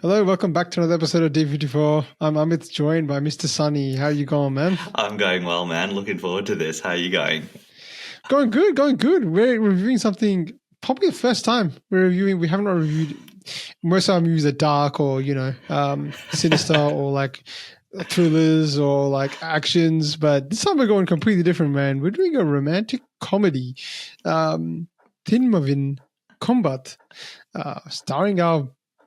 Hello, welcome back to another episode of D54. I'm Amit, joined by Mr. Sunny. How you going, man? I'm going well, man. Looking forward to this. How are you going? Going good, going good. We're reviewing something, probably the first time we haven't reviewed, most of our movies are dark or, sinister or like thrillers or like actions, but this time we're going completely different, man. We're doing a romantic comedy, Thenmavin Kombath, starring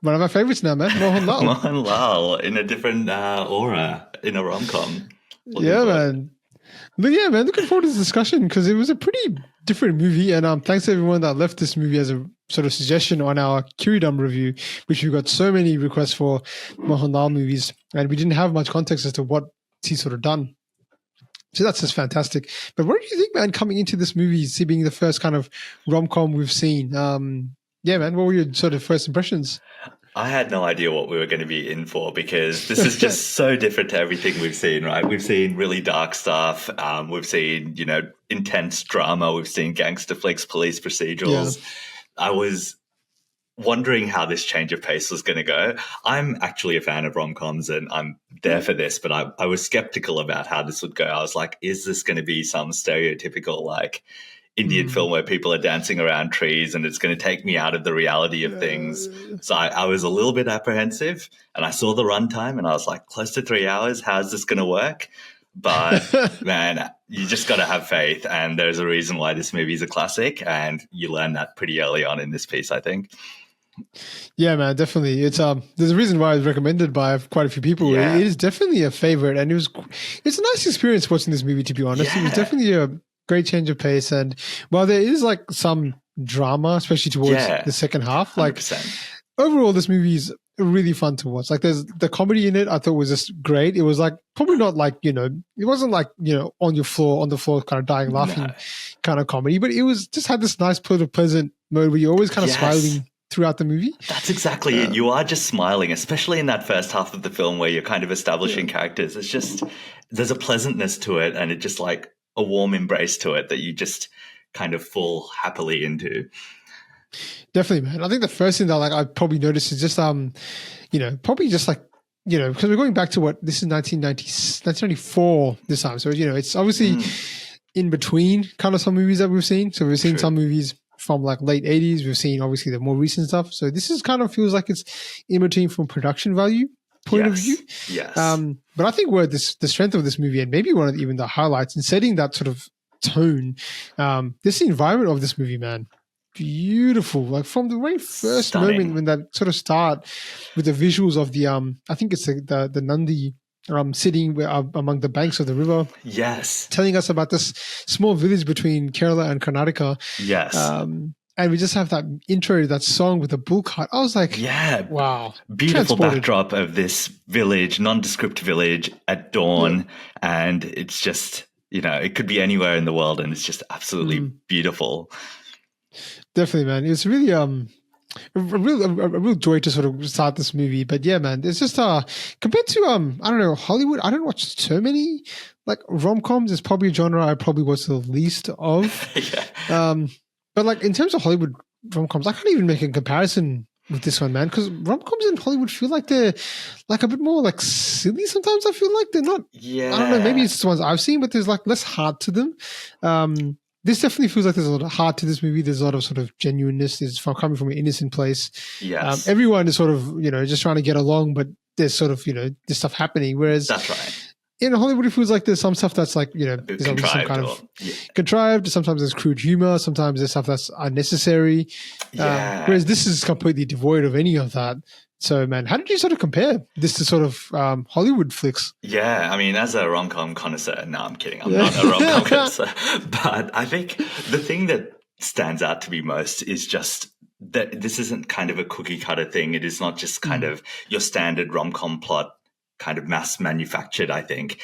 one of our favorites now, man, Mohan Lal. Mohan Lal in a different aura in a rom-com. Yeah, man. But yeah, man, looking forward to this discussion because it was a pretty different movie. And thanks to everyone that left this movie as a sort of suggestion on our Kiridum review, which we got so many requests for Mohanlal movies. And we didn't have much context as to what he's sort of done. So that's just fantastic. But what do you think, man, coming into this movie, see being the first kind of rom-com we've seen? Yeah, man, what were your sort of first impressions? I had no idea what we were going to be in for because this is just so different to everything we've seen, right? We've seen really dark stuff. We've seen, intense drama. We've seen gangster flicks, police procedurals. Yeah. I was wondering how this change of pace was going to go. I'm actually a fan of rom-coms and I'm there for this, but I was skeptical about how this would go. I was like, is this going to be some stereotypical like Indian film where people are dancing around trees and it's going to take me out of the reality of things. So I was a little bit apprehensive and I saw the runtime and I was like, close to 3 hours, how's this going to work? But man, you just got to have faith. And there's a reason why this movie is a classic. And you learn that pretty early on in this piece, I think. Yeah, man, definitely. It's there's a reason why it's recommended by quite a few people. Yeah. It is definitely a favorite. And it's a nice experience watching this movie, to be honest. Yeah. It was definitely a great change of pace, and while there is like some drama, especially towards the second half, like 100%. Overall, this movie is really fun to watch. Like, there's the comedy in it. I thought was just great. It was like probably not like it wasn't like on the floor, kind of dying laughing kind of comedy, but it was just had this nice, pleasant mode where you're always kind of smiling throughout the movie. That's exactly it. You are just smiling, especially in that first half of the film where you're kind of establishing characters. It's just there's a pleasantness to it, and it just like a warm embrace to it that you just kind of fall happily into. Definitely, man. I think the first thing that like I probably noticed is just probably just like because we're going back to what this is 1994 this time, so it's obviously in between kind of some movies that we've seen. So we've seen some movies from like late 80s. We've seen obviously the more recent stuff. So this is kind of feels like it's in between from production value point of view. Yes. But I think where the strength of this movie, and maybe one of even the highlights in setting that sort of tone, this environment of this movie, man, beautiful. Like from the very first moment when that sort of start with the visuals of the I think it's the Nandi sitting among the banks of the river. Yes. Telling us about this small village between Kerala and Karnataka. Yes. And we just have that intro, that song with the bull cart. I was like, wow. Beautiful backdrop of this village, nondescript village at dawn. Yeah. And it's just, it could be anywhere in the world and it's just absolutely beautiful. Definitely, man. It's really a real joy to sort of start this movie. But yeah, man, it's just compared to I don't know, Hollywood, I don't watch so many like rom-coms. It's probably a genre I probably watch the least of. But like in terms of Hollywood rom-coms, I can't even make a comparison with this one, man, because rom-coms in Hollywood feel like they're like a bit more like silly sometimes. I feel like they're not. I don't know, maybe it's the ones I've seen, but there's like less heart to them. This definitely feels like there's a lot of heart to this movie. There's a lot of sort of genuineness. It's coming from an innocent place. Yes. Everyone is sort of, just trying to get along, but there's sort of, this stuff happening. Whereas that's right. In Hollywood, it feels like there's some stuff that's like, there's obviously some kind of contrived. Sometimes there's crude humor. Sometimes there's stuff that's unnecessary. Whereas this is completely devoid of any of that. So, man, how did you sort of compare this to sort of Hollywood flicks? Yeah, I mean, as a rom-com connoisseur, no, I'm kidding. I'm not a rom-com connoisseur. But I think the thing that stands out to me most is just that this isn't kind of a cookie-cutter thing. It is not just kind of your standard rom-com plot kind of mass manufactured, I think.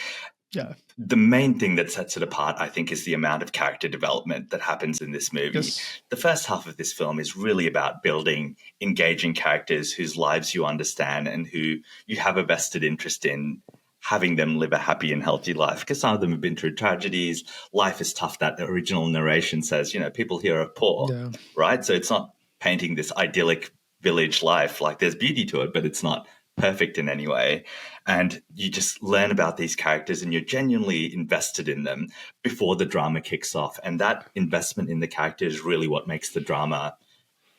Yeah. The main thing that sets it apart, I think, is the amount of character development that happens in this movie. Yes. The first half of this film is really about building engaging characters whose lives you understand and who you have a vested interest in having them live a happy and healthy life, because some of them have been through tragedies. Life is tough. That original narration says, people here are poor, right? So it's not painting this idyllic village life. Like there's beauty to it, but it's not perfect in any way. And you just learn about these characters and you're genuinely invested in them before the drama kicks off. And that investment in the character is really what makes the drama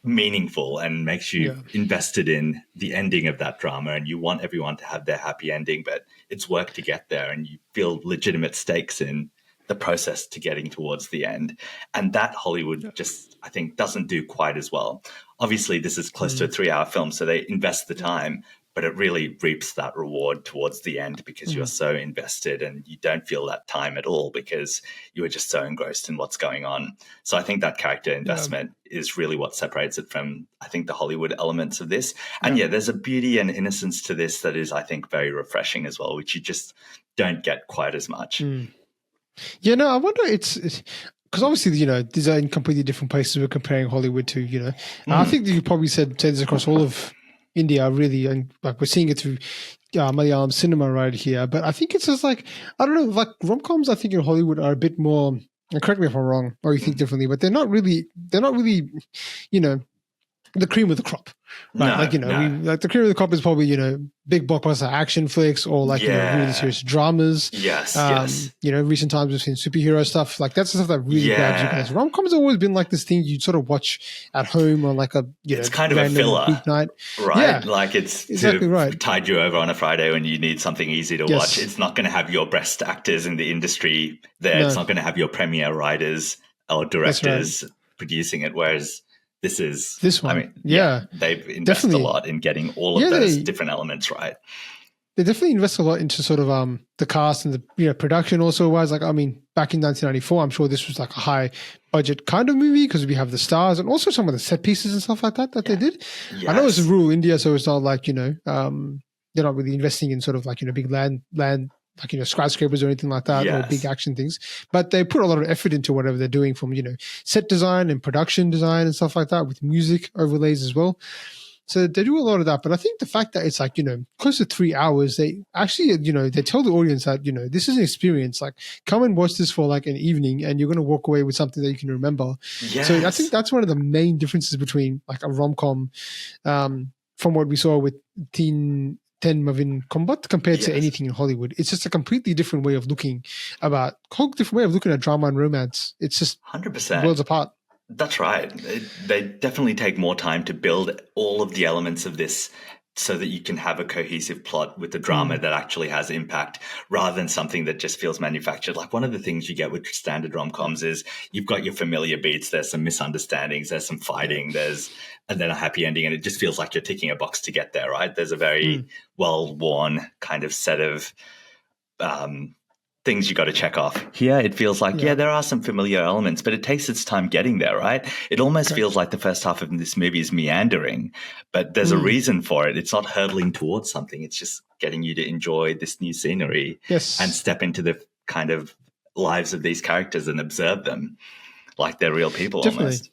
meaningful and makes you invested in the ending of that drama, and you want everyone to have their happy ending, but it's work to get there and you feel legitimate stakes in the process to getting towards the end. And that Hollywood just, I think, doesn't do quite as well. Obviously this is close to a 3-hour film, so they invest the time, but it really reaps that reward towards the end because you're so invested and you don't feel that time at all because you are just so engrossed in what's going on. So I think that character investment is really what separates it from, I think, the Hollywood elements of this. And there's a beauty and innocence to this that is, I think, very refreshing as well, which you just don't get quite as much. Yeah, no, I wonder it's because obviously, these are in completely different places we're comparing Hollywood to, I think that you probably said this across all of India, really, and like we're seeing it through Malayalam cinema right here. But I think it's just like, I don't know, like rom-coms I think in Hollywood are a bit more, and correct me if I'm wrong or you think differently, but they're not really, the cream of the crop, right? Like the cream of the crop is probably, big blockbuster action flicks or like, really serious dramas. Yes. Recent times we've seen superhero stuff. Like that's the stuff that really grabs you guys. Rom-coms have always been like this thing you'd sort of watch at home on like it's kind of a filler weeknight. Right? Yeah, like it's exactly right. Tide you over on a Friday when you need something easy to watch. It's not going to have your best actors in the industry there. No. It's not going to have your premier writers or directors producing it. Whereas this one. I mean, they've invested a lot in getting all of those different elements right. They definitely invest a lot into sort of the cast and the production also was like, I mean, back in 1994, I'm sure this was like a high budget kind of movie because we have the stars and also some of the set pieces and stuff like that they did. Yes. I know it's rural India, so it's not like, they're not really investing in sort of like, big land like, skyscrapers or anything like that or big action things. But they put a lot of effort into whatever they're doing from, set design and production design and stuff like that with music overlays as well. So they do a lot of that. But I think the fact that it's like, close to 3 hours, they actually, they tell the audience that, this is an experience. Like, come and watch this for like an evening and you're going to walk away with something that you can remember. Yes. So I think that's one of the main differences between like a rom-com from what we saw with Thenmavin Kombath compared to anything in Hollywood. It's just a completely different way of looking at drama and romance. It's just 100% worlds apart. That's right. They definitely take more time to build all of the elements of this so that you can have a cohesive plot with the drama that actually has impact rather than something that just feels manufactured. Like one of the things you get with standard rom-coms is you've got your familiar beats, there's some misunderstandings, there's some fighting, and then a happy ending, and it just feels like you're ticking a box to get there, right? There's a very well-worn kind of set of things you got to check off. Here, it feels like, there are some familiar elements, but it takes its time getting there, right? It almost feels like the first half of this movie is meandering, but there's a reason for it. It's not hurtling towards something. It's just getting you to enjoy this new scenery and step into the kind of lives of these characters and observe them like they're real people almost.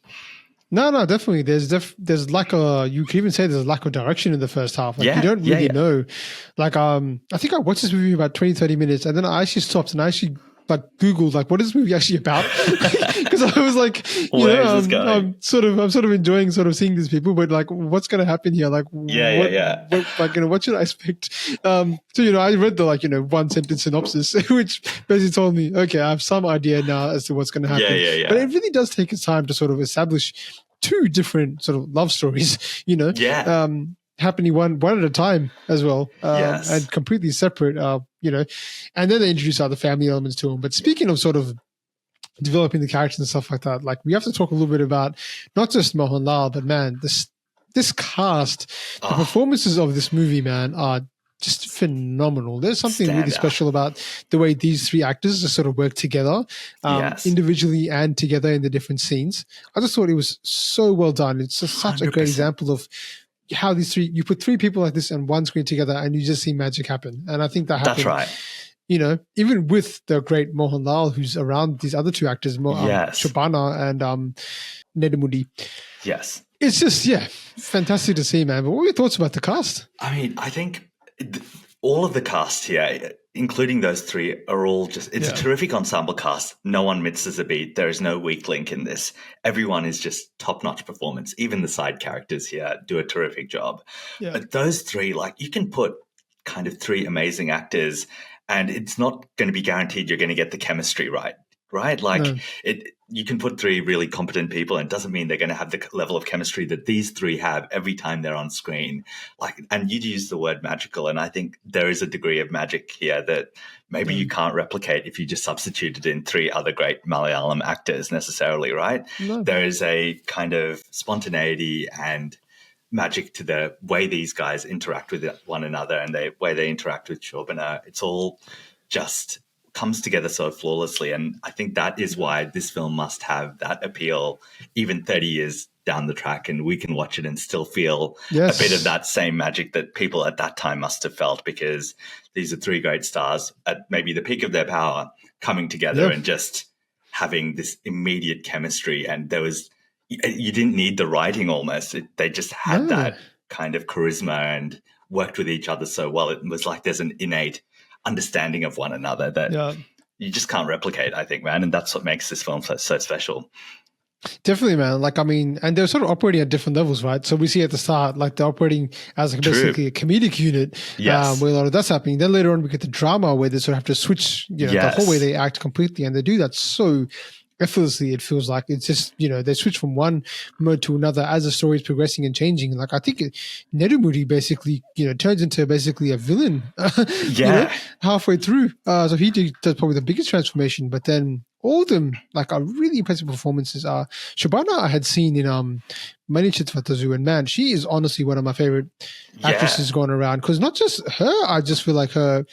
No, definitely. There's like you could even say there's a lack of direction in the first half. Like you don't really know. Like, I think I watched this movie about 20, 30 minutes and then I actually stopped and I actually like Googled like, what is this movie actually about? Because I was like, I'm sort of enjoying sort of seeing these people, but like, what's going to happen here? Like, what should I expect? So, I read the one sentence synopsis, which basically told me, okay, I have some idea now as to what's going to happen. But it really does take its time to sort of establish two different sort of love stories, happening one at a time as well, and completely separate, and then they introduce other family elements to them. But speaking of sort of developing the characters and stuff like that, like we have to talk a little bit about not just Mohan Lal, but man, this cast, the performances of this movie, man, are just phenomenal. There's something really special about the way these three actors just sort of work together, individually and together in the different scenes. I just thought it was so well done. It's just such 100%. A great example of how these three, you put three people like this on one screen together and you just see magic happen. And I think that happened. That's right. Even with the great Mohan Lal, who's around these other two actors, Shobana and Nedumudi. Yes. It's just, fantastic to see, man. But what are your thoughts about the cast? I mean, I think all of the cast here including those three, are all just, it's a Yeah. terrific ensemble cast. No one misses a beat. There is no weak link in this. Everyone is just top-notch performance. Even the side characters here do a terrific job. Yeah. But those three, like, you can put kind of three amazing actors and it's not going to be guaranteed you're going to get the chemistry right? Like No. you can put three really competent people and it doesn't mean they're going to have the level of chemistry that these three have every time they're on screen. Like, and you'd use the word magical. And I think there is a degree of magic here that maybe you can't replicate if you just substituted in three other great Malayalam actors necessarily, right? No. There is a kind of spontaneity and magic to the way these guys interact with one another and the way they interact with Shobana. It's all just comes together so flawlessly. And I think that is why this film must have that appeal even 30 years down the track, and we can watch it and still feel a bit of that same magic that people at that time must have felt, because these are three great stars at maybe the peak of their power coming together and just having this immediate chemistry. And there was, you didn't need the writing almost. They just had that kind of charisma and worked with each other so well. It was like there's an innate understanding of one another that you just can't replicate, I think, man. And that's what makes this film so special. Definitely, man. Like, I mean, and they're sort of operating at different levels, right? So we see at the start, like, they're operating as like basically a comedic unit, where a lot of that's happening. Then later on, we get the drama where they sort of have to switch, the whole way they act completely, and they do that so effortlessly. It feels like it's just, they switch from one mode to another as the story is progressing and changing. Like, I think Nedumudi basically, turns into basically a villain, halfway through. So he does probably the biggest transformation, but then all of them like are really impressive performances. Shobana I had seen in Mani Chitfatazu, and man, she is honestly one of my favorite actresses going around, because not just her, I just feel like her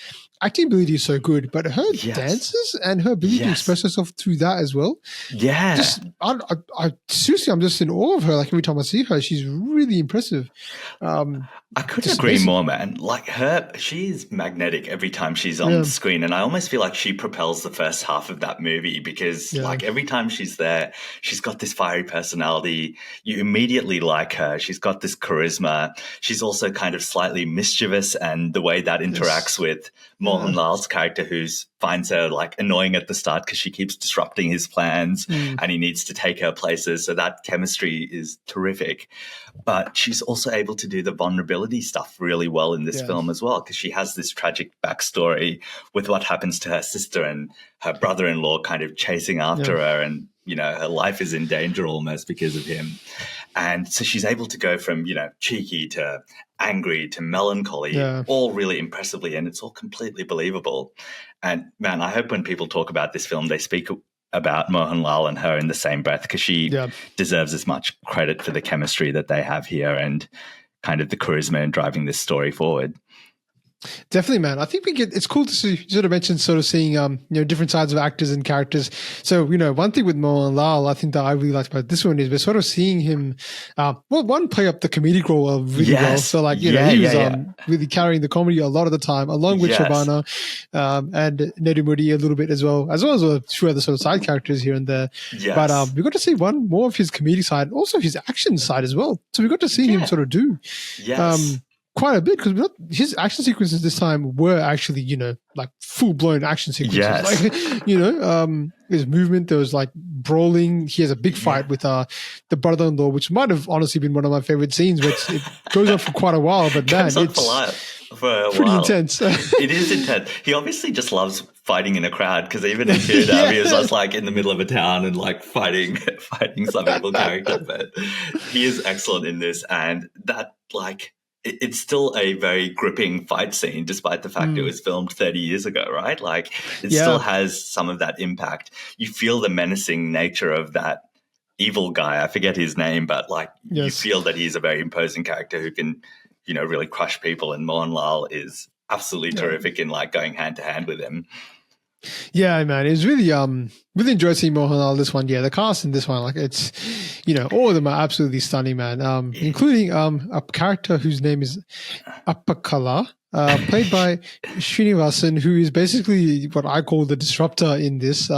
acting ability is so good, but her dances and her ability to express herself through that as well. Just, I seriously, I'm just in awe of her. Like, every time I see her, she's really impressive. I couldn't agree more, man. Like, she's magnetic every time she's on the screen. And I almost feel like she propels the first half of that movie, because like every time she's there, she's got this fiery personality. You immediately like her. She's got this charisma. She's also kind of slightly mischievous, and the way that interacts with Mohan Lal's character, who finds her like annoying at the start because she keeps disrupting his plans and he needs to take her places. So that chemistry is terrific. But she's also able to do the vulnerability stuff really well in this film as well, because she has this tragic backstory with what happens to her sister and her brother-in-law kind of chasing after her, and her life is in danger almost because of him. And so she's able to go from, cheeky to angry to melancholy, all really impressively, and it's all completely believable. And man, I hope when people talk about this film, they speak about Mohan Lal and her in the same breath, because she deserves as much credit for the chemistry that they have here and kind of the charisma in driving this story forward. Definitely, man. I think it's cool to see, you sort of mentioned sort of seeing, different sides of actors and characters. So, one thing with Mohan Lal, I think that I really liked about this one is we're sort of seeing him, play up the comedic role really well. So like, he was really carrying the comedy a lot of the time, along with Shobana, and Nedumudi a little bit as well as a few other sort of side characters here and there. But we got to see one more of his comedic side, also his action side as well. So we got to see him sort of do. Quite a bit, because his action sequences this time were actually, like full-blown action sequences. Like, his movement, there was like brawling. He has a big fight with the brother-in-law, which might have honestly been one of my favorite scenes, which it goes on for quite a while, but man, it's pretty intense. It is intense. He obviously just loves fighting in a crowd, because even in Vietnam, he was just like in the middle of a town and like fighting some evil character. But he is excellent in this, and that like, it's still a very gripping fight scene, despite the fact it was filmed 30 years ago, right? Like, it still has some of that impact. You feel the menacing nature of that evil guy. I forget his name, but like, you feel that he's a very imposing character who can, really crush people. And Mohan Lal is absolutely terrific in like going hand to hand with him. Yeah, man, it was really really enjoyed seeing Mohan Lal this one. Yeah, the cast in this one, like, it's all of them are absolutely stunning, man. Including a character whose name is Appakala, played by Sreenivasan, who is basically what I call the disruptor in this.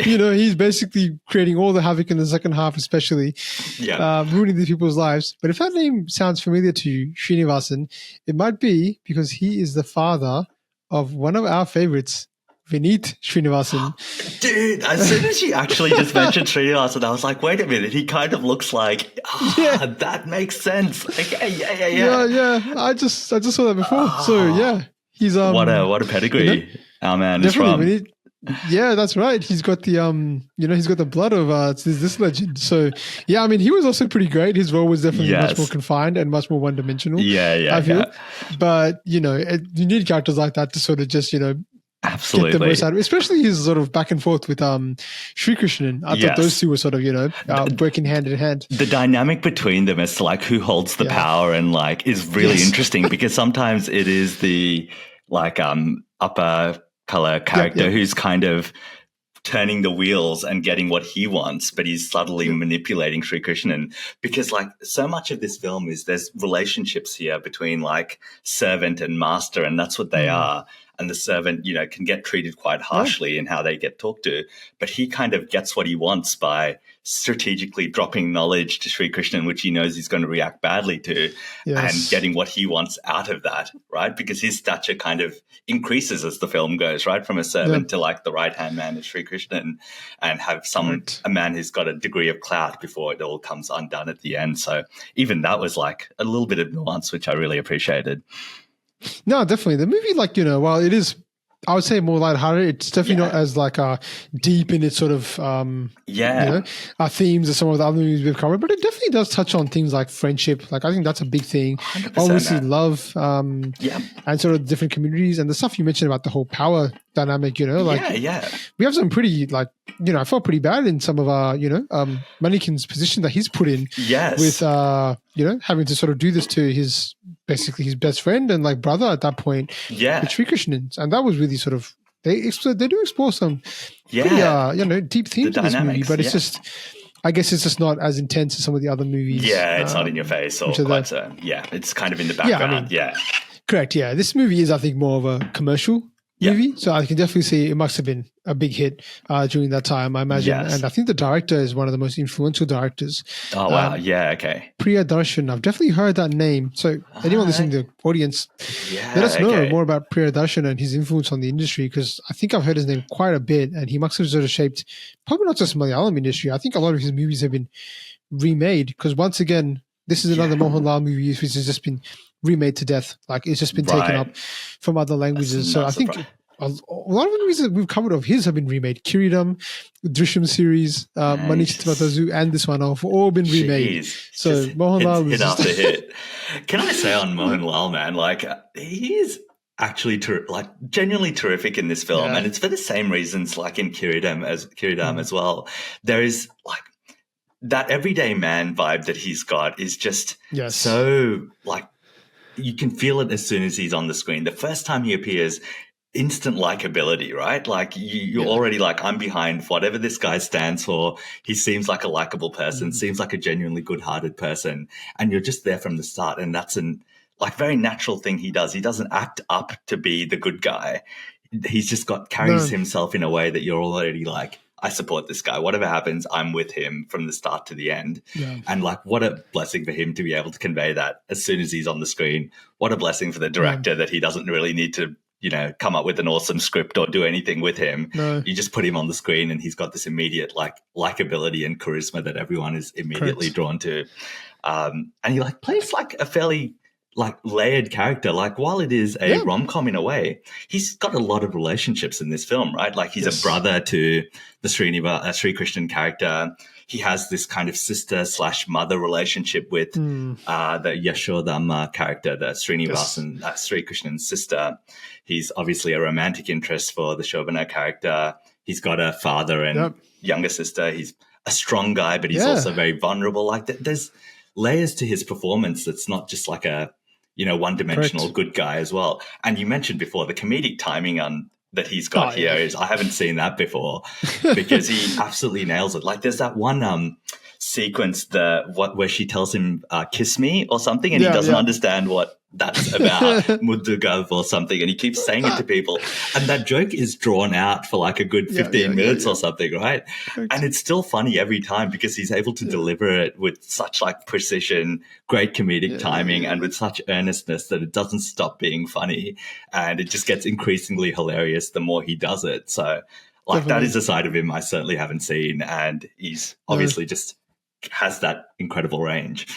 He's basically creating all the havoc in the second half, especially ruining these people's lives. But if that name sounds familiar to you, Sreenivasan, it might be because he is the father of one of our favorites, Vineet Srinivasan. Dude, as soon as you actually just mentioned Sreenivasan, I was like, wait a minute, he kind of looks like, that makes sense. Okay, Yeah. I just saw that before. So yeah, he's what a pedigree our man is from. Vineet, yeah, that's right. He's got the he's got the blood of this legend. So yeah, I mean, he was also pretty great. His role was definitely much more confined and much more one-dimensional. I feel. But you need characters like that to sort of just absolutely get the most out of it, especially his sort of back and forth with Sri Krishnan. I thought those two were sort of working hand in hand. The dynamic between them as to like who holds the power and like is really interesting, because sometimes it is the like upper color character who's kind of turning the wheels and getting what he wants, but he's subtly manipulating Sri Krishnan, because like so much of this film is there's relationships here between like servant and master, and that's what they are. And the servant, can get treated quite harshly in how they get talked to, but he kind of gets what he wants by strategically dropping knowledge to Sri Krishnan, which he knows he's going to react badly to, and getting what he wants out of that, right? Because his stature kind of increases as the film goes, right? From a servant to like the right-hand man of Sri Krishnan, and have a man who's got a degree of clout before it all comes undone at the end. So even that was like a little bit of nuance, which I really appreciated. No, definitely. The movie, like, while it is, I would say more lighthearted, it's definitely not as like deep in its sort of themes as some of the other movies we've covered, but it definitely does touch on things like friendship. Like I think that's a big thing. Obviously love and sort of different communities, and the stuff you mentioned about the whole power dynamic, we have some pretty like, I felt pretty bad in some of our, Manikin's position that he's put in with, having to sort of do this to basically his best friend and like brother at that point with Sri Krishnan. And that was really sort of, they do explore some pretty, deep themes in this movie, but it's just, I guess it's just not as intense as some of the other movies. Yeah, it's not in your face or quite so. Yeah, it's kind of in the background. Correct, yeah. This movie is, I think, more of a commercial movie, so I can definitely see it must have been a big hit during that time, I imagine. And I think the director is one of the most influential directors. Oh wow, okay. Priyadarshan, I've definitely heard that name. So anyone listening to the audience, let us know more about Priyadarshan and his influence on the industry, because I think I've heard his name quite a bit, and he must have sort of shaped probably not just Malayalam industry. I think a lot of his movies have been remade, because once again, this is another Mohanlal movie which has just been remade to death. Like it's just been taken up from other languages. So I think a lot of the movies that we've covered of his have been remade. Kiridam, Drishyam series, Mani Chitravatazu, and this one have all been remade. So Mohanlal hit after hit. Can I say on Mohanlal, man, like he is actually genuinely terrific in this film, and it's for the same reasons like in Kiridam as well. There is like that everyday man vibe that he's got is just so like, you can feel it as soon as he's on the screen. The first time he appears, instant likability, right? Like you're already like, I'm behind whatever this guy stands for. He seems like a likable person, seems like a genuinely good-hearted person, and you're just there from the start. And that's very natural thing he does. He doesn't act up to be the good guy. He's just carries himself in a way that you're already like, I support this guy. Whatever happens, I'm with him from the start to the end. Yeah. And like, what a blessing for him to be able to convey that as soon as he's on the screen. What a blessing for the director that he doesn't really need to, come up with an awesome script or do anything with him. No. You just put him on the screen and he's got this immediate like likability and charisma that everyone is immediately drawn to. And he like plays like a fairly like layered character. Like while it is a rom-com in a way, he's got a lot of relationships in this film, right? Like he's a brother to the Sri Krishnan character. He has this kind of sister/mother relationship with the Yashodhamma character, the Sreenivasan, Sri Krishnan's sister. He's obviously a romantic interest for the Shobana character. He's got a father and younger sister. He's a strong guy, but he's also very vulnerable. Like there's layers to his performance that's not just like a one-dimensional good guy as well. And you mentioned before the comedic timing that he's got here is, I haven't seen that before, because he absolutely nails it. Like there's that one sequence, where she tells him kiss me or something, and he Yeah, doesn't yeah. understand what that's about, Mudugav or something, and he keeps saying it to people, and that joke is drawn out for like a good 15 minutes or something, right? And it's still funny every time because he's able to deliver it with such like precision, great comedic timing, and with such earnestness that it doesn't stop being funny, and it just gets increasingly hilarious the more he does it. So like that is a side of him I certainly haven't seen, and he's obviously just has that incredible range.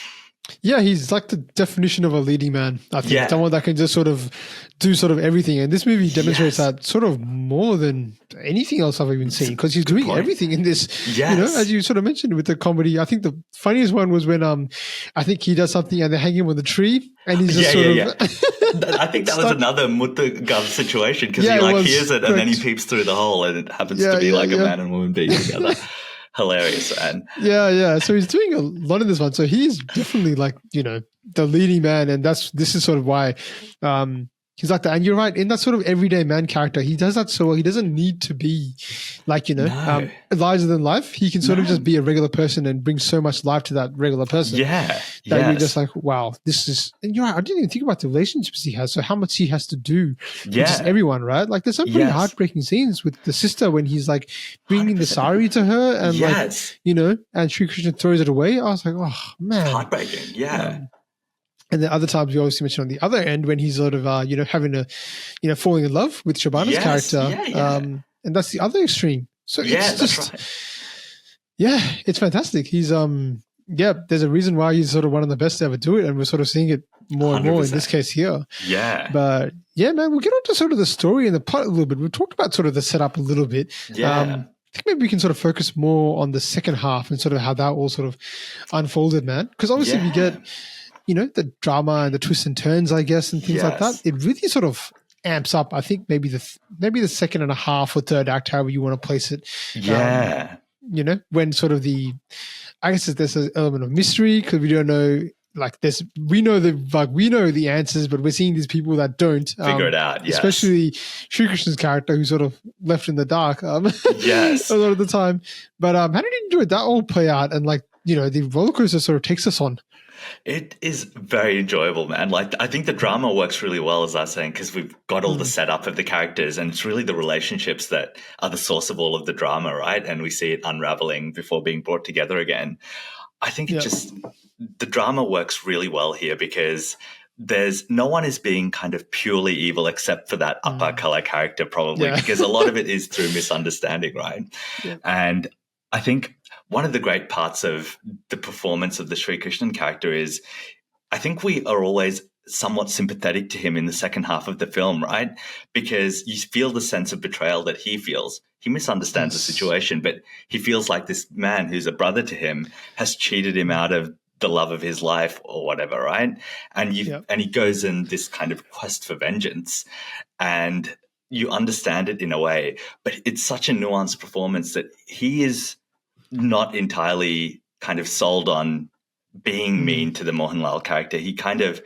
Yeah, he's like the definition of a leading man. I think someone that can just sort of do sort of everything. And this movie demonstrates that sort of more than anything else I've even seen, because he's doing everything in this. Yes. You know, as you sort of mentioned with the comedy. I think the funniest one was when I think he does something and they hang him on the tree, and he's just sort of. I think that was another Muttagum situation, because he like hears it and then he peeps through the hole and it happens to be like a man and woman being together. Hilarious, man. Yeah. So he's doing a lot in this one. So he's definitely like, you know, the leading man, and this is sort of why he's like that. And you're right, in that sort of everyday man character, he does that so well. He doesn't need to be like, you know, larger than life. He can sort of just be a regular person and bring so much life to that regular person. Yeah. That you're just like, wow, this is, and you're right, I didn't even think about the relationships he has. So how much he has to do with just everyone, right? Like there's some pretty heartbreaking scenes with the sister when he's like bringing 100%. The sari to her and like, you know, and Sri Krishna throws it away. I was like, oh man. It's heartbreaking. Yeah. And then other times we obviously mentioned on the other end when he's sort of, you know, having a, you know, falling in love with Shobana's character. And that's the other extreme. So it's just, it's fantastic. He's, there's a reason why he's sort of one of the best to ever do it. And we're sort of seeing it more and more in this case here. Yeah. But yeah, man, we'll get on to sort of the story and the plot a little bit. We've talked about sort of the setup a little bit. Yeah. I think maybe we can sort of focus more on the second half and sort of how that all sort of unfolded, man. Because obviously we get, you know, the drama and the twists and turns, I guess, and things like that. It really sort of amps up. I think maybe the second and a half or third act, however you want to place it. Yeah. You know, when sort of I guess there's an element of mystery because we don't know. Like we know the answers, but we're seeing these people that don't figure it out. Yes. Especially Sri Krishna's character, who's sort of left in the dark. A lot of the time. But how did you do it? That all play out, and like, you know, the roller coaster sort of takes us on. It is very enjoyable, man. Like, I think the drama works really well, as I was saying, because we've got all the setup of the characters, and it's really the relationships that are the source of all of the drama, right? And we see it unraveling before being brought together again. I think the drama works really well here because no one is being kind of purely evil except for that upper color character, probably, because a lot of it is through misunderstanding, right? Yeah. And I think one of the great parts of the performance of the Sri Krishnan character is I think we are always somewhat sympathetic to him in the second half of the film, right? Because you feel the sense of betrayal that he feels. He misunderstands the situation, but he feels like this man who's a brother to him has cheated him out of the love of his life or whatever, right? And and he goes in this kind of quest for vengeance, and you understand it in a way, but it's such a nuanced performance that he is not entirely kind of sold on being mean to the Mohan Lal character. He kind of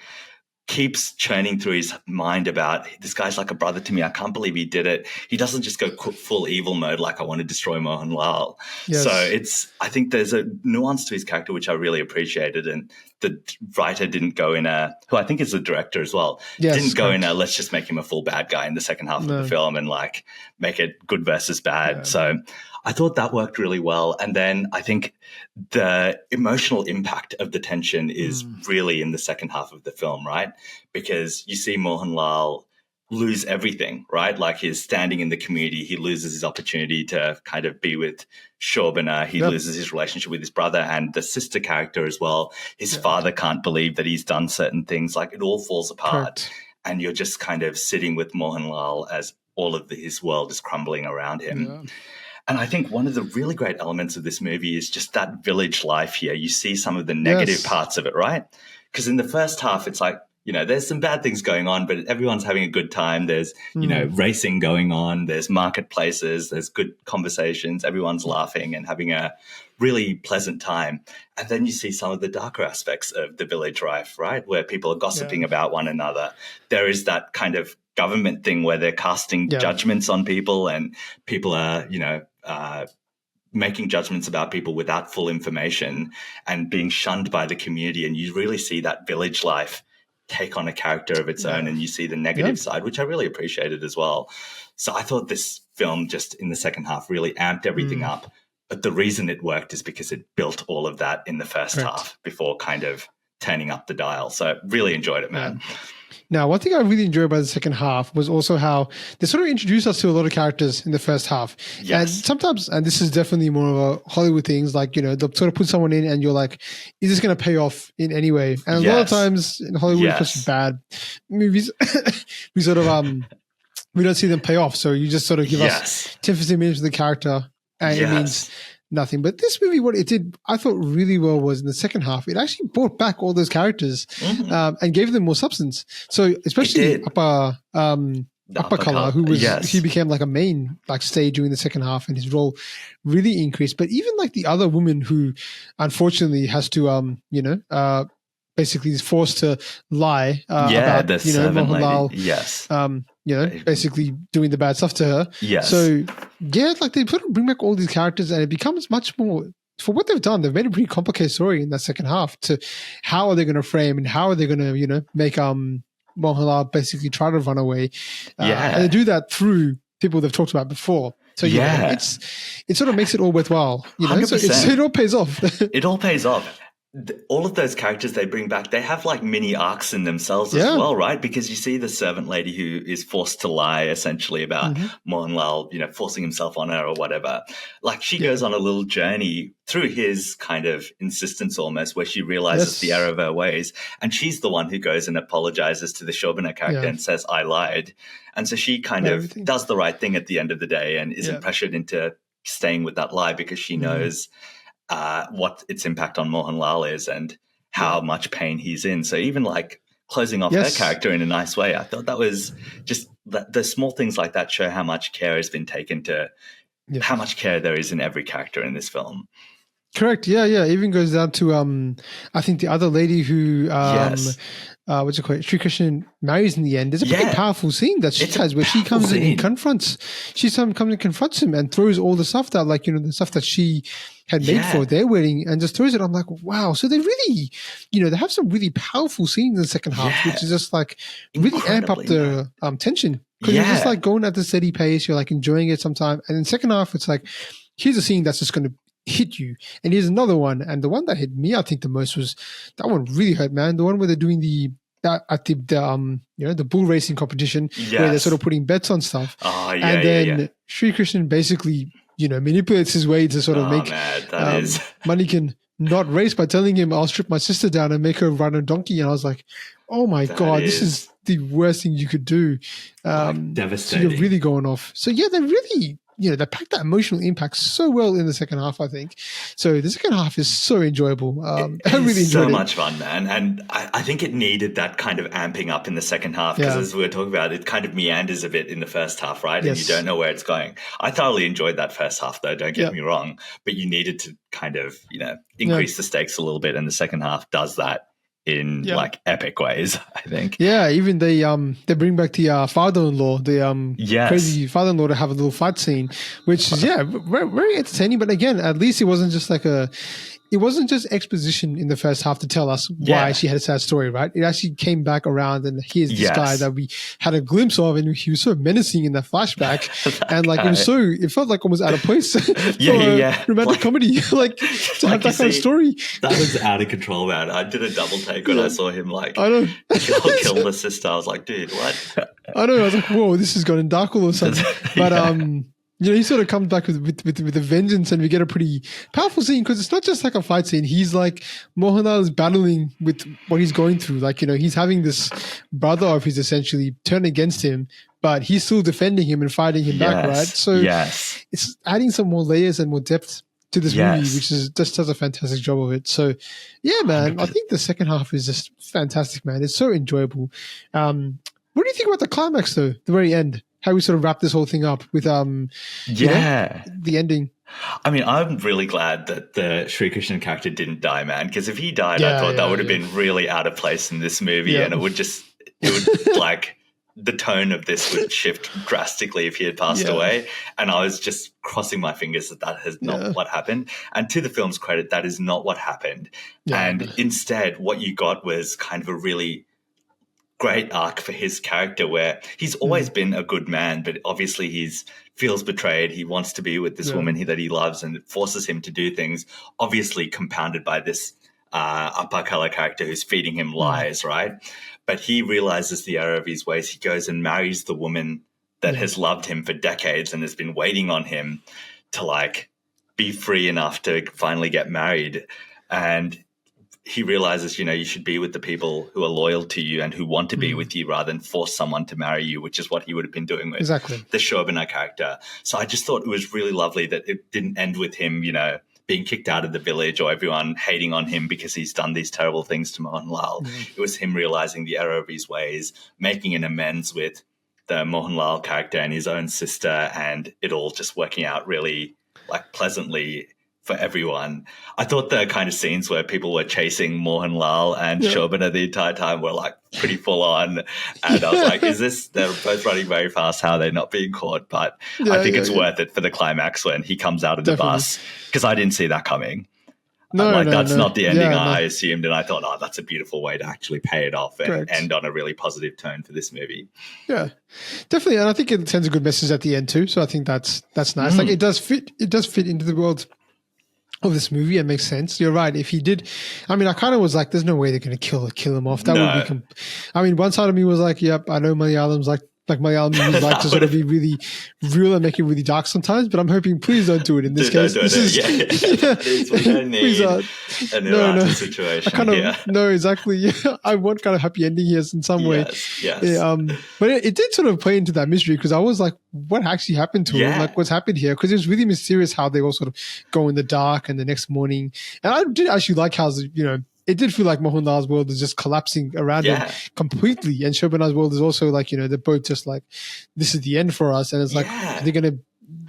keeps churning through his mind about, this guy's like a brother to me. I can't believe he did it. He doesn't just go full evil mode like I want to destroy Mohan Lal. Yes. So I think there's a nuance to his character which I really appreciated, and the writer didn't go in who I think is the director as well, didn't go in let's just make him a full bad guy in the second half of the film and like make it good versus bad. Yeah. So I thought that worked really well. And then I think the emotional impact of the tension is really in the second half of the film, right? Because you see Mohan Lal lose everything, right? Like he's standing in the community, he loses his opportunity to kind of be with Shobana, he loses his relationship with his brother and the sister character as well. His father can't believe that he's done certain things, like it all falls apart. And you're just kind of sitting with Mohan Lal as all of his world is crumbling around him. Yeah. And I think one of the really great elements of this movie is just that village life here. You see some of the negative parts of it, right? Because in the first half, it's like, you know, there's some bad things going on, but everyone's having a good time. There's, you know, racing going on. There's marketplaces. There's good conversations. Everyone's laughing and having a really pleasant time. And then you see some of the darker aspects of the village life, right, where people are gossiping about one another. There is that kind of government thing where they're casting judgments on people, and people are, you know, making judgments about people without full information and being shunned by the community. And you really see that village life take on a character of its own, and you see the negative side, which I really appreciated as well. So I thought this film just in the second half really amped everything up. But the reason it worked is because it built all of that in the first half before kind of turning up the dial. So really enjoyed it, man. Now, one thing I really enjoyed about the second half was also how they sort of introduced us to a lot of characters in the first half. Yes. And sometimes, and this is definitely more of a Hollywood things, like, you know, they'll sort of put someone in and you're like, is this going to pay off in any way? And a lot of times in Hollywood, especially bad movies, we sort of, we don't see them pay off. So you just sort of give us 10, 15 minutes of the character and it means nothing. But this movie, what it did, I thought really well was in the second half, it actually brought back all those characters and gave them more substance. So especially Upper Color, who was he became like a main like stage during the second half, and his role really increased. But even like the other woman who unfortunately has to basically is forced to lie about the Mohanlal, lady. Basically doing the bad stuff to her. So like they bring back all these characters, and it becomes much more, for what they've done, they've made a pretty complicated story in that second half to how are they going to frame and how are they going to, make Mohanlal basically try to run away. And they do that through people they've talked about before. So it sort of makes it all worthwhile, so it all pays off. It all pays off. All of those characters they bring back, they have like mini arcs in themselves as well, right? Because you see the servant lady who is forced to lie essentially about Mohanlal, forcing himself on her or whatever. Like she goes on a little journey through his kind of insistence almost, where she realizes the error of her ways. And she's the one who goes and apologizes to the Shobana character and says, I lied. And so she kind of does the right thing at the end of the day and isn't pressured into staying with that lie because she knows what its impact on Mohanlal is and how much pain he's in. So even like closing off her character in a nice way, I thought that was just the small things like that show how much care has been taken to how much care there is in every character in this film. Correct. Yeah. It even goes down to I think the other lady who what's it called? Sri Krishna marries in the end. There's a pretty powerful scene that she has where she comes in and confronts him and throws all the stuff that, like, the stuff that she had made for their wedding and just throws it. I'm like, wow. So they really, they have some really powerful scenes in the second half, which is just like really amp up the tension. Because you're just like going at the steady pace. You're like enjoying it sometime. And in the second half, it's like, here's a scene that's just going to hit you, and here's another one, and the one that hit me I think the most was that one really hurt, man. The one where they're doing the bull racing competition where they're sort of putting bets on stuff, and then Sri Krishna basically manipulates his way to sort of make money can not race by telling him, I'll strip my sister down and make her ride a donkey. And I was like, oh my God, this is the worst thing you could do. Devastating. So you're really going off. So yeah, they really they packed that emotional impact so well in the second half, I think. So the second half is so enjoyable. I really enjoyed so it. much fun, man. And I think it needed that kind of amping up in the second half because as we were talking about, it kind of meanders a bit in the first half, right? And you don't know where it's going. I thoroughly enjoyed that first half, though, don't get me wrong. But you needed to kind of, increase the stakes a little bit. And the second half does that in like epic ways, I think. Yeah, even they bring back the father-in-law, the crazy father-in-law to have a little fight scene, which is very, very entertaining. But again, at least it wasn't just like it wasn't just exposition in the first half to tell us why she had a sad story, right? It actually came back around, and here's this guy that we had a glimpse of, and he was so menacing in that flashback, and like it felt like almost out of place for a romantic comedy, like to have that kind of story. That was out of control, man. I did a double take when I saw him kill the sister. I was like, dude, what? I know. I was like, whoa, this has gone dark all of a sudden. But he sort of comes back with a vengeance, and we get a pretty powerful scene because it's not just like a fight scene. He's like, Mohanlal is battling with what he's going through. Like, he's having this brother of his essentially turn against him, but he's still defending him and fighting him back, right? So it's adding some more layers and more depth to this movie, which just does a fantastic job of it. So yeah, man, 100%. I think the second half is just fantastic, man. It's so enjoyable. What do you think about the climax though, the very end? How we sort of wrap this whole thing up with the ending. I mean, I'm really glad that the Sri Krishna character didn't die, man, because if he died, I thought that would have been really out of place in this movie, and it would like the tone of this would shift drastically if he had passed Yeah. away. And I was just crossing my fingers that has not what happened. And to the film's credit, that is not what happened. Yeah. And instead, what you got was kind of a really great arc for his character, where he's always been a good man, but obviously he's feels betrayed. He wants to be with this woman that he loves, and it forces him to do things, obviously compounded by this upper color character who's feeding him lies, right? But he realizes the error of his ways. He goes and marries the woman that has loved him for decades and has been waiting on him to like be free enough to finally get married. And he realizes, you know, you should be with the people who are loyal to you and who want to be with you rather than force someone to marry you, which is what he would have been doing with the Shobana character. So I just thought it was really lovely that it didn't end with him, you know, being kicked out of the village or everyone hating on him because he's done these terrible things to Mohanlal. It was him realizing the error of his ways, making an amends with the Mohanlal character and his own sister, and it all just working out really like pleasantly for everyone. I thought the kind of scenes where people were chasing Mohanlal and Shobana the entire time were like pretty full on. And I was like, they're both running very fast. How are they not being caught? But I think it's worth it for the climax when he comes out of the bus, because I didn't see that coming. That's not the ending I assumed. And I thought, that's a beautiful way to actually pay it off and end on a really positive tone for this movie. Yeah, definitely. And I think it sends a good message at the end too. So I think that's nice. Like it does fit into the world of this movie and makes sense. You're right. If he did, I mean, I kind of was like, there's no way they're going to kill him off. That would be, I mean, one side of me was like, yep, I know Malayalam's like Malayalam movies like to sort of be really real and make it really dark sometimes, but I'm hoping please don't do it in this case. Please, situation. I kind of no, exactly. Yeah, I want kind of happy ending here in some way. Yes. Yeah, but it did sort of play into that mystery because I was like, what actually happened to him? Like, what's happened here? Because it was really mysterious how they all sort of go in the dark and the next morning. And I did actually like how, you know, it did feel like Mohanlal's world is just collapsing around him completely. And Shobana's world is also like, you know, they're both just like, this is the end for us. And it's like,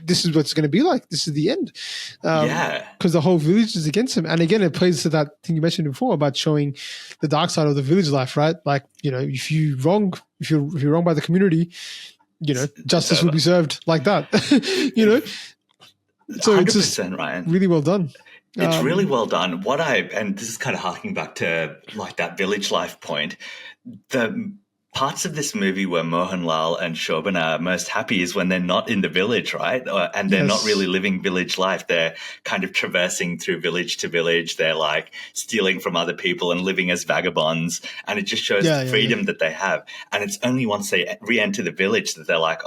this is what's going to be like. This is the end. Because the whole village is against him. And again, it plays to that thing you mentioned before about showing the dark side of the village life, right? Like, you know, if you're wrong by the community, you know, justice will be served like that, you know? So 100%, it's just Ryan. really well done. It's really well done. And this is kind of harking back to like that village life point. The parts of this movie where Mohanlal and Shobana are most happy is when they're not in the village, right? And they're not really living village life. They're kind of traversing through village to village. They're like stealing from other people and living as vagabonds. And it just shows the freedom that they have. And it's only once they re-enter the village that they're like,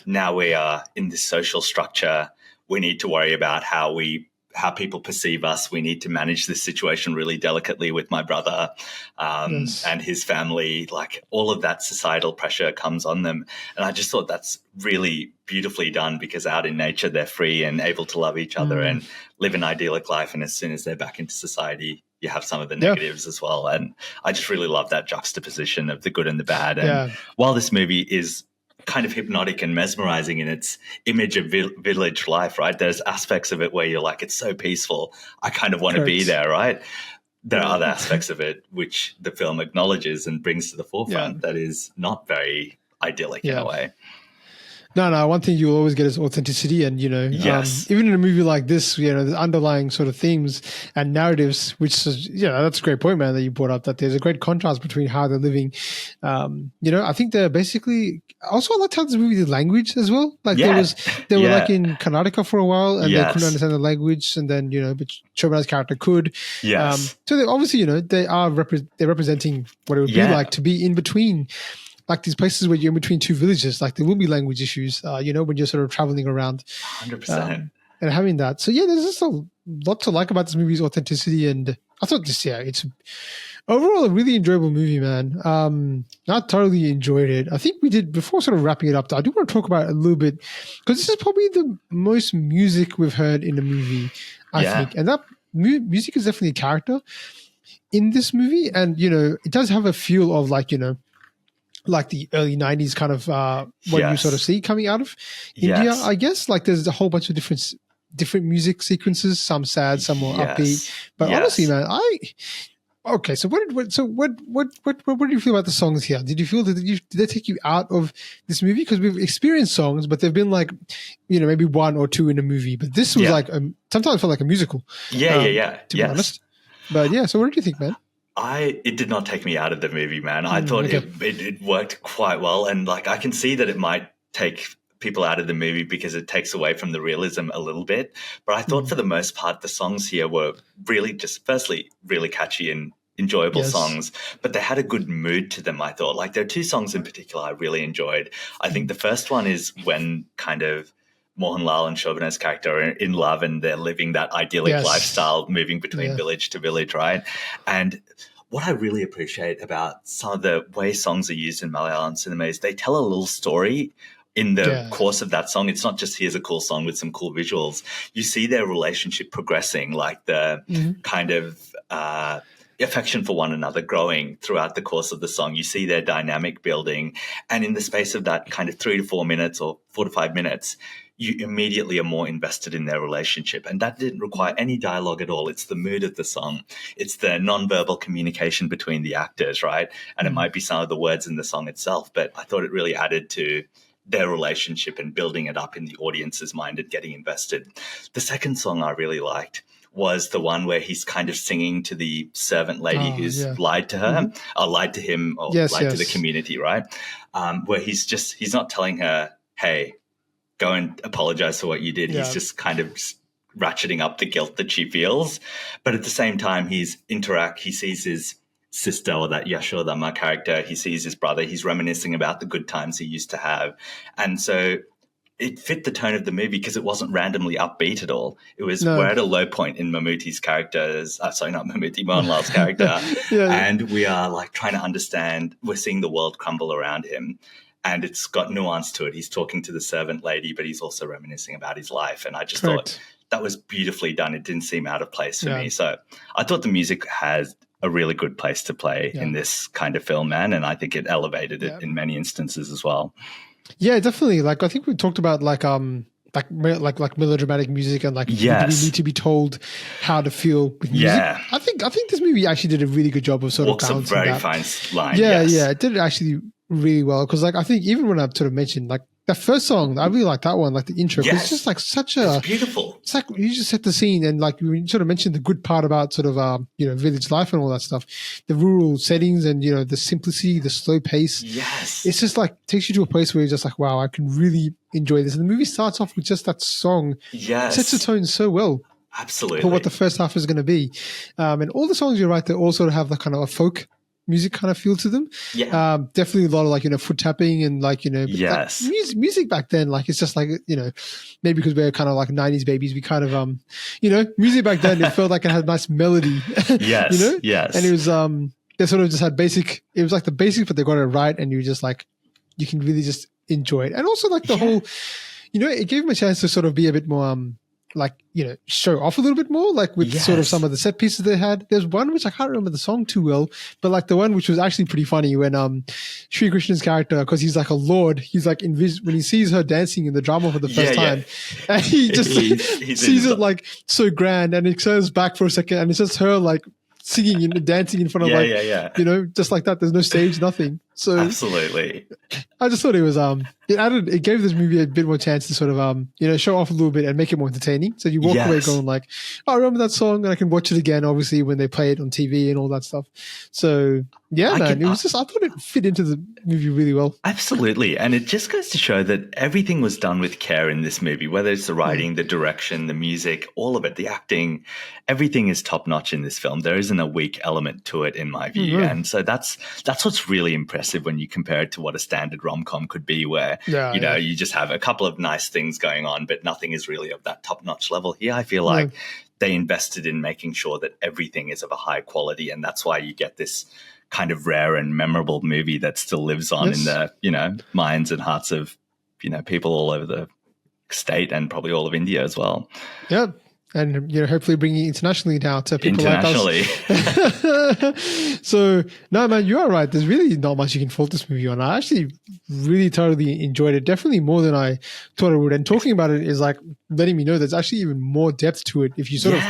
now we are in this social structure. We need to worry about how people perceive us. We need to manage this situation really delicately with my brother and his family. Like all of that societal pressure comes on them. And I just thought that's really beautifully done because out in nature, they're free and able to love each other and live an idyllic life. And as soon as they're back into society, you have some of the negatives as well. And I just really love that juxtaposition of the good and the bad. And while this movie is kind of hypnotic and mesmerizing in its image of village life, right? There's aspects of it where you're like, it's so peaceful. I kind of want to be there, right? There are other aspects of it which the film acknowledges and brings to the forefront that is not very idyllic in a way. No. One thing you'll always get is authenticity, and you know, even in a movie like this, you know, the underlying sort of themes and narratives, which is, that's a great point, man, that you brought up. That there's a great contrast between how they're living. You know, I think they're basically. Also, I liked how this movie did language as well. Like they were like in Karnataka for a while, and they couldn't understand the language, and then but Shobana's character could. So they obviously, you know, they're representing what it would be like to be in between. Like these places where you're in between two villages, like there will be language issues, you know, when you're sort of traveling around. 100%. And having that. So, there's just a lot to like about this movie's authenticity. And I thought it's overall a really enjoyable movie, man. I totally enjoyed it. I think we did, before sort of wrapping it up, I do want to talk about it a little bit because this is probably the most music we've heard in a movie, I think. And that music is definitely a character in this movie. And, you know, it does have a feel of like, you know, like the early 90s kind of what you sort of see coming out of India, I guess. Like there's a whole bunch of different music sequences, some sad, some more upbeat. But honestly, man, Okay, so what do you feel about the songs here? Did you feel that did they take you out of this movie? Because we've experienced songs, but they've been like, maybe one or two in a movie. But this was Yeah. like sometimes felt like a musical. Yeah. To be honest, but yeah. So what did you think, man? It did not take me out of the movie, man. I thought okay. it worked quite well, and like I can see that it might take people out of the movie because it takes away from the realism a little bit. But I thought for the most part, the songs here were really just, firstly, really catchy and enjoyable songs, but they had a good mood to them, I thought. Like there are two songs in particular I really enjoyed. I think the first one is when kind of Mohan Lal and Shobana's character are in love and they're living that idyllic lifestyle, moving between village to village, right? And what I really appreciate about some of the way songs are used in Malayalam cinema is they tell a little story in the course of that song. It's not just here's a cool song with some cool visuals. You see their relationship progressing, like the kind of affection for one another growing throughout the course of the song. You see their dynamic building. And in the space of that kind of 3 to 4 minutes or 4 to 5 minutes, you immediately are more invested in their relationship. And that didn't require any dialogue at all. It's the mood of the song. It's the nonverbal communication between the actors, right? And it might be some of the words in the song itself, but I thought it really added to their relationship and building it up in the audience's mind and getting invested. The second song I really liked was the one where he's kind of singing to the servant lady who's lied to her, or lied to him, or lied to the community, right? Where he's not telling her, hey, go and apologize for what you did. He's just kind of ratcheting up the guilt that she feels. But at the same time, he sees his sister, or that Yashodama character, he sees his brother, he's reminiscing about the good times he used to have. And so it fit the tone of the movie because it wasn't randomly upbeat at all. It was, we're at a low point in Mammootty's character's, Mohanlal's character. And we are like trying to understand, we're seeing the world crumble around him. And it's got nuance to it. He's talking to the servant lady, but he's also reminiscing about his life. And I just thought that was beautifully done. It didn't seem out of place for me. So I thought the music has a really good place to play in this kind of film, man. And I think it elevated it in many instances as well. Yeah, definitely. Like I think we talked about like melodramatic music and like we need to be told how to feel with music. I think this movie actually did a really good job of sort of balancing that. Walks a very fine line. It did it actually really well, because like I think even when I sort of mentioned like that first song, I really like that one, like the intro. It's just like it's beautiful. It's like you just set the scene, and like you sort of mentioned the good part about sort of village life and all that stuff, the rural settings and the simplicity, the slow pace. It's just like takes you to a place where you're just like, wow, I can really enjoy this. And the movie starts off with just that song. Sets the tone so well. Absolutely. For what the first half is going to be. And all the songs, you're right, they all sort of have the kind of a folk music kind of feel to them. Definitely a lot of like, foot tapping and like, like music back then, like it's just like, maybe because we're kind of like 90s babies, we kind of, music back then, it felt like it had a nice melody. And it was, they sort of just had it was like the basics, but they got it right. And you just like, you can really just enjoy it. And also like the whole, it gave him a chance to sort of be a bit more, show off a little bit more, like with sort of some of the set pieces they had. There's one which I can't remember the song too well, but like the one which was actually pretty funny when Sri Krishna's character, because he's like a lord, he's like when he sees her dancing in the drama for the first time, and he just he sees it like so grand, and it turns back for a second, and it's just her like singing and dancing in front of just like that. There's no stage, nothing. So absolutely, I just thought it was it gave this movie a bit more chance to sort of show off a little bit and make it more entertaining. So you walk away going like, oh, I remember that song, and I can watch it again, obviously when they play it on TV and all that stuff. So it was just, I thought it fit into the movie really well. Absolutely. And it just goes to show that everything was done with care in this movie, whether it's the writing, the direction, the music, all of it, the acting, everything is top notch in this film. There isn't a weak element to it in my view. And so that's what's really impressive when you compare it to what a standard rom-com could be, where you just have a couple of nice things going on, but nothing is really of that top-notch level. Here I feel like they invested in making sure that everything is of a high quality, and that's why you get this kind of rare and memorable movie that still lives on in the minds and hearts of people all over the state and probably all of India as well. And hopefully bringing it internationally now to people like us. So no, man, you are right. There's really not much you can fault this movie on. I actually really thoroughly enjoyed it, definitely more than I thought I would. And talking about it is like letting me know there's actually even more depth to it. If you sort of,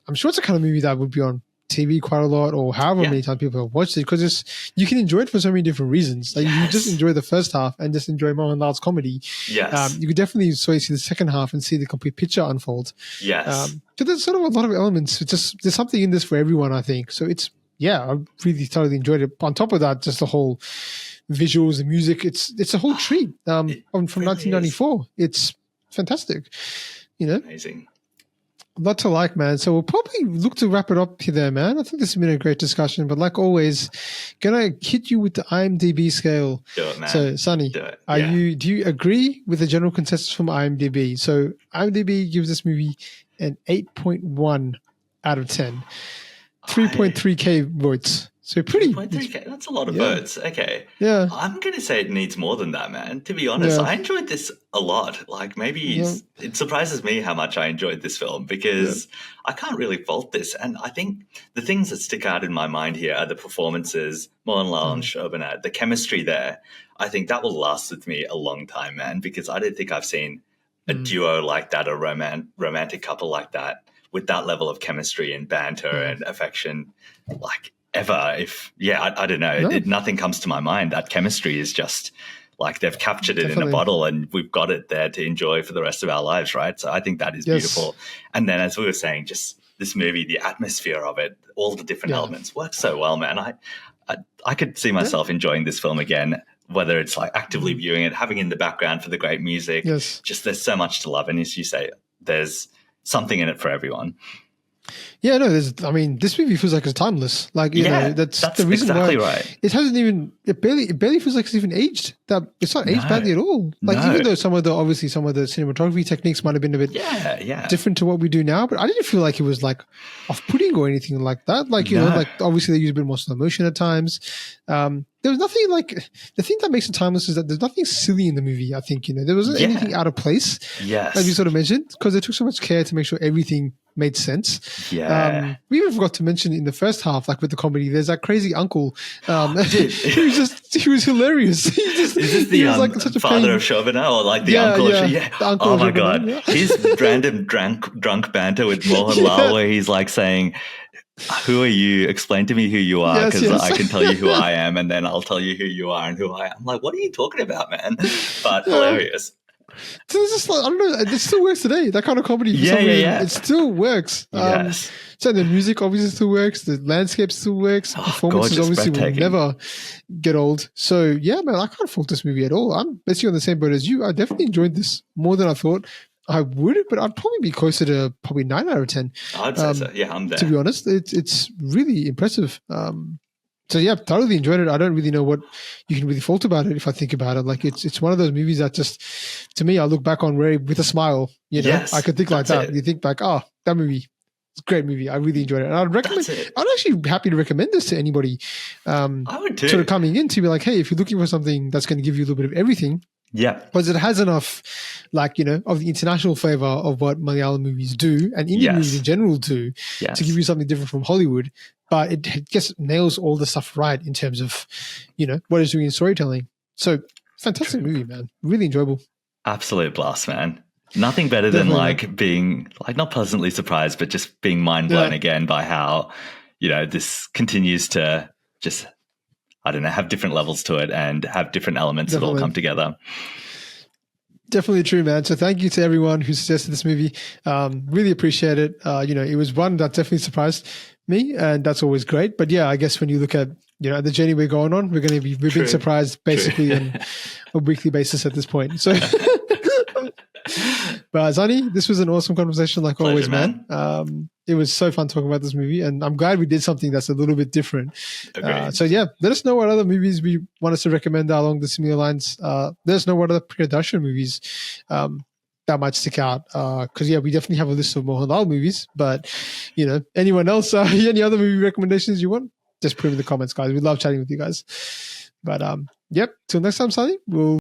I'm sure it's a kind of movie that would be on TV quite a lot, or however Yeah. many times people have watched it, because you can enjoy it for so many different reasons. Like you just enjoy the first half and just enjoy Mohan Lal's comedy. Yes. You could definitely see the second half and see the complete picture unfold. Yes. So there's sort of a lot of elements. It's just there's something in this for everyone, I think. So it's I really thoroughly enjoyed it. On top of that, just the whole visuals, the music, it's a whole treat. From really 1994, it's fantastic. Amazing. A lot to like, man. So we'll probably look to wrap it up here, there, man. I think this has been a great discussion. But like always, gonna hit you with the IMDb scale. Do it, man. So, Sunny, Do it. do you agree with the general consensus from IMDb? So IMDb gives this movie an 8.1 out of 10. 3.3k votes. So pretty. 3.3k. That's a lot of votes. Okay. Yeah. I'm going to say it needs more than that, man. To be honest, I enjoyed this a lot. Like maybe it surprises me how much I enjoyed this film, because I can't really fault this. And I think the things that stick out in my mind here are the performances, Mohan Lal and Shobana, the chemistry there. I think that will last with me a long time, man, because I don't think I've seen a duo like that, a romantic couple like that, with that level of chemistry and banter and affection, like ever. I don't know. Nothing comes to my mind. That chemistry is just like they've captured it in a bottle, and we've got it there to enjoy for the rest of our lives, right? So I think that is beautiful. And then, as we were saying, just this movie, the atmosphere of it, all the different elements work so well, man. I could see myself enjoying this film again, whether it's like actively viewing it, having it in the background for the great music. Just there's so much to love. And as you say, there's something in it for everyone. Yeah, no, this movie feels like it's timeless. Like, that's the reason exactly why right. It hasn't even, it barely feels like it's even aged. That it's not aged badly at all. Like, even though some of the cinematography techniques might have been a bit different to what we do now, but I didn't feel like it was like off-putting or anything like that. Like, you know, like obviously they use a bit more slow motion at times. There was nothing like, the thing that makes it timeless is that there's nothing silly in the movie, I think, there wasn't anything out of place. As you sort of mentioned, because they took so much care to make sure everything made sense. We even forgot to mention in the first half, like with the comedy, there's that crazy uncle. He was hilarious. He was like such a father of Shobana, or like the uncle. The uncle of Shobana, God, his random drunk banter with Mohan Lal, where he's like saying, "Who are you? Explain to me who you are, because I can tell you who I am, and then I'll tell you who you are and who I am." I'm like, what are you talking about, man? But hilarious. So it's just like, I don't know, it still works today. That kind of comedy, it still works. So the music obviously still works. The landscape still works. Performances obviously will never get old. So yeah, man, I can't fault this movie at all. I'm basically on the same boat as you. I definitely enjoyed this more than I thought I would, but I'd probably be closer to probably 9 out of 10. I'd say so. Yeah, I'm there. To be honest, it's really impressive. So yeah, thoroughly enjoyed it. I don't really know what you can really fault about it if I think about it. Like it's one of those movies that just, to me, I look back on with a smile. I could think like that. You think back, that movie, it's a great movie. I really enjoyed it, and I'd recommend. I'm actually happy to recommend this to anybody. I would too. Sort of coming in to be like, hey, if you're looking for something that's going to give you a little bit of everything. Because it has enough, of the international flavor of what Malayalam movies do and Indian movies in general do to give you something different from Hollywood. But it just nails all the stuff right in terms of, what it's doing in storytelling. So fantastic movie, man. Really enjoyable. Absolute blast, man. Nothing better than being not pleasantly surprised, but just being mind blown again by how, this continues to just, I don't know, have different levels to it and have different elements that all come together. Definitely true, man. So thank you to everyone who suggested this movie. Really appreciate it. It was one that definitely surprised me, and that's always great. But yeah, I guess when you look at, the journey we're going on, we're being surprised basically on a weekly basis at this point. So, but Sunny, this was an awesome conversation like Pleasure, always, man. It was so fun talking about this movie, and I'm glad we did something that's a little bit different. So yeah, let us know what other movies we want us to recommend along the similar lines. Let us know what other Priyadarshan movies that might stick out. Because we definitely have a list of Mohan Lal movies, but anyone else, any other movie recommendations you want, just put them in the comments, guys. We love chatting with you guys. But till next time, Sunny, we'll